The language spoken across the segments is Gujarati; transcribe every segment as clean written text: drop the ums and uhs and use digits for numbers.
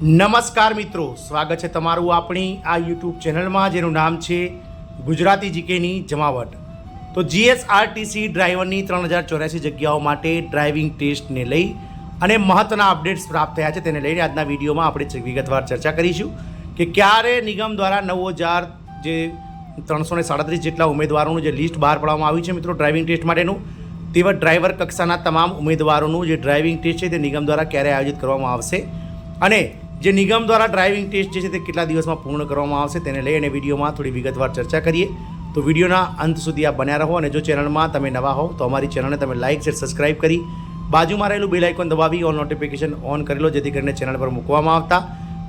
નમસ્કાર મિત્રો, સ્વાગત છે તમારું આપણી આ યુટ્યુબ ચેનલમાં જેનું નામ છે ગુજરાતી જીકેની જમાવટ। તો જીએસઆરટીસી ડ્રાઈવરની 3084 જગ્યાઓ માટે ડ્રાઇવિંગ ટેસ્ટને લઈ અને મહત્ત્વના અપડેટ્સ પ્રાપ્ત થયા છે તેને લઈને આજના વિડીયોમાં આપણે વિગતવાર ચર્ચા કરીશું કે ક્યારે નિગમ દ્વારા 9000 જે 337 જેટલા ઉમેદવારોનું જે લિસ્ટ બહાર પાડવામાં આવ્યું છે મિત્રો ડ્રાઇવિંગ ટેસ્ટ માટેનું, તેવા ડ્રાઈવર કક્ષાના તમામ ઉમેદવારોનું જે ડ્રાઇવિંગ ટેસ્ટ છે તે નિગમ દ્વારા ક્યારે આયોજિત કરવામાં આવશે અને જે નિગમ દ્વારા ડ્રાઇવિંગ ટેસ્ટ છે તે કેટલા દિવસમાં પૂર્ણ કરવામાં આવશે તેને લઈ અને વિડીયોમાં થોડી વિગતવાર ચર્ચા કરીએ। તો વિડીયોના અંત સુધી આપ બન્યા રહો અને જો ચેનલમાં તમે નવા હો તો અમારી ચેનલને તમે લાઇક શેર સબસ્ક્રાઇબ કરી બાજુમાં રહેલું બેલ આઇકોન દબાવી ઓલ નોટિફિકેશન ઓન કરી લો, જેથી કરીને ચેનલ પર મૂકવામાં આવતા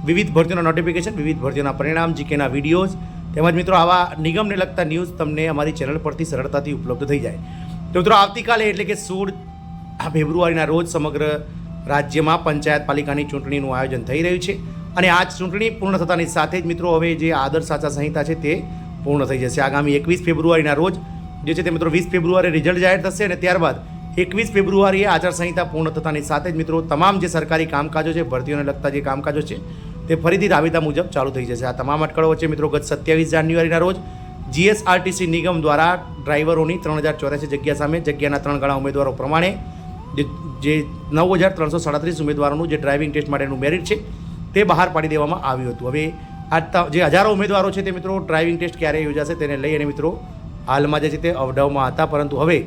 વિવિધ ભરતીઓના નોટિફિકેશન, વિવિધ ભરતીઓના પરિણામ, જીકેના વિડીયોઝ તેમજ મિત્રો આવા નિગમને લગતા ન્યૂઝ તમને અમારી ચેનલ પરથી સરળતાથી ઉપલબ્ધ થઈ જાય। તો મિત્રો આવતીકાલે એટલે કે 16 ફેબ્રુઆરીના રોજ સમગ્ર રાજ્યમાં પંચાયત પાલિકાની ચૂંટણીનું આયોજન થઈ રહ્યું છે અને આ ચૂંટણી પૂર્ણ થતાની સાથે જ મિત્રો હવે જે આદર્શ આચાર સંહિતા છે તે પૂર્ણ થઈ જશે। આગામી 21 ફેબ્રુઆરીના રોજ જે છે તે મિત્રો 20 ફેબ્રુઆરીએ રિઝલ્ટ જાહેર થશે અને ત્યારબાદ 21 ફેબ્રુઆરીએ આચારસંહિતા પૂર્ણ થતાની સાથે જ મિત્રો તમામ જે સરકારી કામકાજો છે, ભરતીઓને લગતા જે કામકાજો છે તે ફરીથી રાબેતા મુજબ ચાલુ થઈ જશે। આ તમામ અટકળો વચ્ચે મિત્રો ગત 27 જાન્યુઆરીના રોજ જીએસઆરટીસી નિગમ દ્વારા ડ્રાઈવરોની 3084 જગ્યા સામે જગ્યાના 3 ગણા ઉમેદવારો પ્રમાણે જે 9337 ઉમેદવારોનું જે ડ્રાઇવિંગ ટેસ્ટ માટેનું મેરિટ છે તે બહાર પાડી દેવામાં આવ્યું હતું। હવે આ જે હજારો ઉમેદવારો છે તે મિત્રો ડ્રાઇવિંગ ટેસ્ટ ક્યારે યોજાશે તેને લઈ અને મિત્રો હાલમાં જે છે તે અવઢવમાં હતા, પરંતુ હવે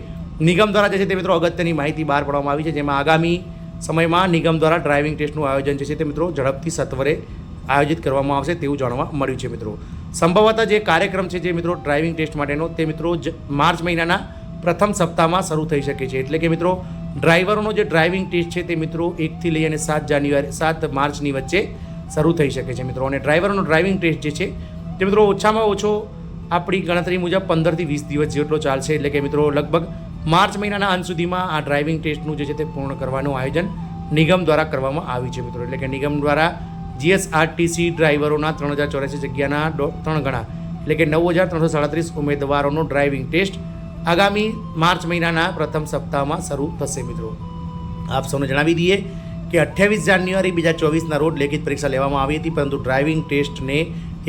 નિગમ દ્વારા જે છે તે મિત્રો અગત્યની માહિતી બહાર પાડવામાં આવી છે, જેમાં આગામી સમયમાં નિગમ દ્વારા ડ્રાઇવિંગ ટેસ્ટનું આયોજન જે છે તે મિત્રો ઝડપથી સત્વરે આયોજિત કરવામાં આવશે તેવું જાણવા મળ્યું છે। મિત્રો સંભવતઃ જે કાર્યક્રમ છે જે મિત્રો ડ્રાઇવિંગ ટેસ્ટ માટેનો તે મિત્રો માર્ચ મહિનાના પ્રથમ સપ્તાહમાં શરૂ થઈ શકે છે, એટલે કે મિત્રો ડ્રાઈવરોનો જે ડ્રાઇવિંગ ટેસ્ટ છે તે મિત્રો 1 થી લઈ અને 7 માર્ચની વચ્ચે શરૂ થઈ શકે છે મિત્રો। અને ડ્રાઈવરોનો ડ્રાઇવિંગ ટેસ્ટ જે છે તે મિત્રો ઓછામાં ઓછો આપણી ગણતરી મુજબ 15 થી 20 દિવસ જેટલો ચાલશે, એટલે કે મિત્રો લગભગ માર્ચ મહિનાના અંત સુધીમાં આ ડ્રાઇવિંગ ટેસ્ટનું જે છે તે પૂર્ણ કરવાનું આયોજન નિગમ દ્વારા કરવામાં આવ્યું છે મિત્રો। એટલે કે નિગમ દ્વારા જીએસઆરટીસી ડ્રાઈવરોના 3084 જગ્યાના 3 ગણા એટલે કે 9337 ઉમેદવારોનો ડ્રાઇવિંગ ટેસ્ટ આગામી માર્ચ મહિનાના પ્રથમ સપ્તાહમાં શરૂ થશે મિત્રો। આપ સૌને જણાવી દઈએ કે 28 જાન્યુઆરી 2024ના રોજ લેખિત પરીક્ષા લેવામાં આવી હતી, પરંતુ ડ્રાઇવિંગ ટેસ્ટને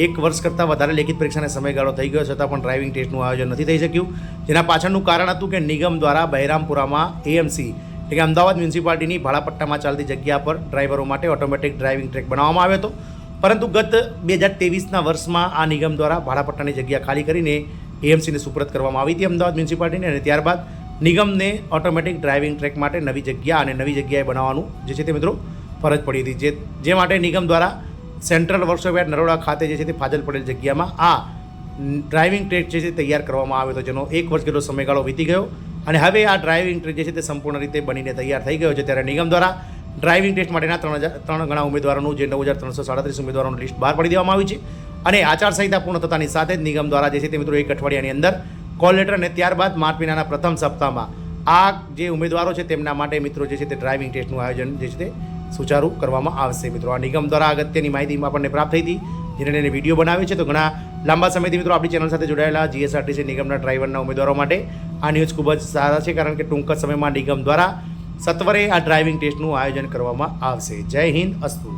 1 વર્ષ કરતાં વધારે લેખિત પરીક્ષાને સમયગાળો થઈ ગયો છતાં પણ ડ્રાઇવિંગ ટેસ્ટનું આયોજન નથી થઈ શક્યું, જેના પાછળનું કારણ હતું કે નિગમ દ્વારા બહેરામપુરામાં એએમસી એટલે કે અમદાવાદ મ્યુનિસિપાલિટીની ભાડાપટ્ટામાં ચાલતી જગ્યા પર ડ્રાઈવરો માટે ઓટોમેટિક ડ્રાઇવિંગ ટ્રેક બનાવવામાં આવ્યો હતો, પરંતુ ગત 2023ના વર્ષમાં આ નિગમ દ્વારા ભાડાપટ્ટાની જગ્યા ખાલી કરીને એએમસીને સુપરત કરવામાં આવી હતી અમદાવાદ મ્યુનિસિપાલિટીને, અને ત્યારબાદ નિગમને ઓટોમેટિક ડ્રાઇવિંગ ટ્રેક માટે નવી જગ્યા અને નવી જગ્યાએ બનાવવાનું જે છે તે મિત્રો ફરજ પડી હતી, જે માટે નિગમ દ્વારા સેન્ટ્રલ વર્કશોપ યાર્ડ નરોડા ખાતે જે છે તે ફાજલ પડેલ જગ્યામાં આ ડ્રાઇવિંગ ટ્રેક જે છે તૈયાર કરવામાં આવ્યો હતો, જેનો 1 વર્ષ જેટલો સમયગાળો વીતી ગયો અને હવે આ ડ્રાઇવિંગ ટ્રેક જે છે તે સંપૂર્ણ રીતે બનીને તૈયાર થઈ ગયો છે। ત્યારે નિગમ દ્વારા ડ્રાઇવિંગ ટેસ્ટ માટેના 3 ગણા ઉમેદવારોનું જે 9337 ઉમેદવારોનું લિસ્ટ બહાર પાડી દેવામાં આવ્યું છે અને આચારસંહિતા પૂર્ણ થતાની સાથે જ નિગમ દ્વારા જે છે તે મિત્રો 1 અઠવાડિયાની અંદર કોલ લેટર અને ત્યારબાદ માર્ચ મહિનાના પ્રથમ સપ્તાહમાં આ જે ઉમેદવારો છે તેમના માટે મિત્રો જે છે તે ડ્રાઇવિંગ ટેસ્ટનું આયોજન જે છે તે સુચારું કરવામાં આવશે મિત્રો। આ નિગમ દ્વારા અગત્યની માહિતી આપણને પ્રાપ્ત થઈ હતી, જેને લઈને વિડીયો બનાવ્યો છે। તો ઘણા લાંબા સમયથી મિત્રો આપણી ચેનલ સાથે જોડાયેલા જીએસઆરટીસી નિગમના ડ્રાઈવરના ઉમેદવારો માટે આ ન્યૂઝ ખૂબ જ સારા છે, કારણ કે ટૂંક જ સમયમાં નિગમ દ્વારા સત્વરે આ ડ્રાઇવિંગ ટેસ્ટનું આયોજન કરવામાં આવશે। જય હિન્દ, અસ્તુ।